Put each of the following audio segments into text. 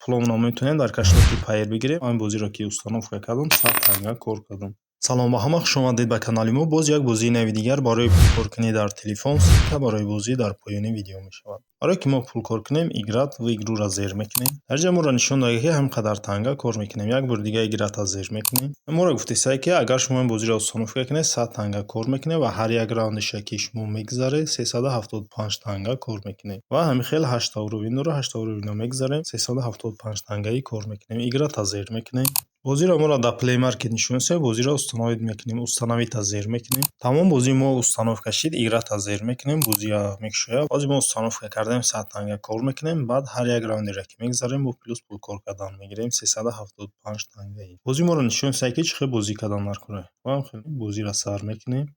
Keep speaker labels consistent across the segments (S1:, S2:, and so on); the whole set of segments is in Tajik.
S1: пуломро метавонем дар кашлоки пайр бигирем. Ҳамин бозиро ки установка кардам, 100 танга кор кардам. Салом ба ҳама, хуш омадед ба канали мо. Боз як бозии нави дигар барои пулкоркунӣ дар телефон ссилка барои бозӣ дар поёни видео мешавад. Барое ки мо пулкор кунем, играт ва игруро зер мекунем. Дар ҷа моро нишон додааст ки ҳам қадар танга кор мекунем. Як бор дига играта зер мекунем. Моро гуфтааст ки агар шумо ин бозиро установка кунед, 100 танга кор мекунем ва ҳар як раундиша ки шумо мегзаред 375 танга кор мекунем. Ва ҳамин хел 8 уровень дорад. 8 уровень мегзарем 375 тангаи кор мекунем. Играта зер мекунем. бозиро моро дар Play Market нишон месояд. бозиро установид мекунем. Установита зер мекунем. Тамом бозии мо установка шид, играта зер мекунем. бозия мекушояд. бозии мо установка кардем, 100 танга кор мекунем. Баъд ҳар як раундеро ки мегзарем бо плюс пул кор кардан мегирем 375 тангаи. бозии моро нишон месояд ки чӣ хел бозӣ кардан дар кора. ва хел бозиро сар мекунем.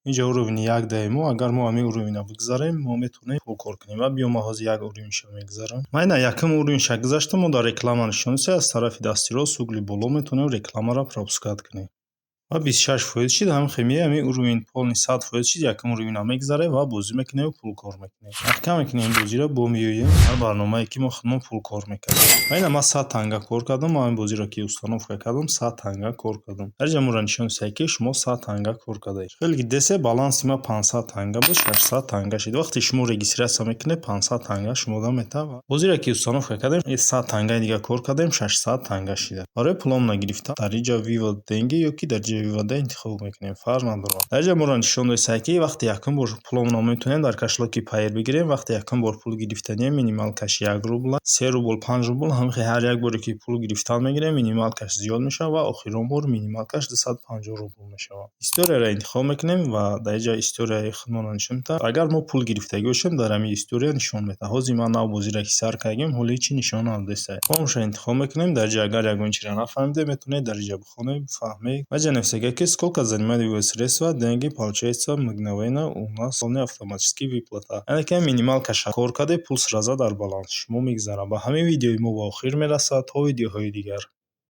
S1: اینجا уровни 1 даем мо. агар мо ҳамин уровня бигзарем, мо метавонем пул кор кунем. ва биём маҳози як уровниша мегзарам. ман ина якум уровниша гузаштам. мо дар реклама нишон месояд. аз тарафи дасти рост угли боло метавонем рекламаро пропускат кунем. ва 26% шид. ҳамин хемия ҳамин уровень полни 100% шид. якум уровня мегзарем ва бозӣ мекунем, пул кор мекунем. ахкам мекунем ин бозиро бо меоем. ҳар барномае ки мо худмон пул кор мекардем. ва ина ман 100 танга кор кардам. ҳамин бозиро ки установка кардам, 100 танга кор кардам. дар ҷа моро нишон месояд ки шумо 100 танга кор кардаед. хеле ки десе баланси ма 500 танга буд, 600 танга шид. вақте шумо регистрация мекунед, 500 танга шумода метавад. бозиро ки установка кардем, 100 тангаи дига кор кардем, 600 танга шида. барои пуломна гирифтан дар ин ҷа Vivo денги ёки дар ҷа Vivo интихоб мекунем. фарқ надорад. дар ҷа моро нишон додааст ки вақте якум бор пуломно метавонем дар кашлоки пайр бигирем. вақте якум бор пул гирифтанем, минимал каш 1 рубл, 3 рубл, 5 рубл. ҳамин ҳар як боре ки пул гирифтан мегирем, минимал каш зиёд мешавад ва охирон бор минимал каш 250 рубл мешавад. историяро интихоб мекунем ва дар ин ҷа историяи худмонро нишон медиҳад. агар мо пул гирифтагӣ бошем, дар ҳамин история нишон медиҳад. ҳозир ман нав бозиро ки сар кардем, ҳоло ҳеҷ нишон надодааст. омоша интихоб мекунем. дар ҷа агар ягон чизро нафаҳмидем, метавонед дар ин ҷа бихонед, бифаҳмед. ва ҷа нависаги ки сколько занимает его средства, деньги получается мгновенно у нас вполне автоматически выплата. яъне ки минимал каша кор карде, пул сразу дар баланс шумо мегзарад. ба ҳамин видеои мо ба охир мерасад. то видеоҳои дигар.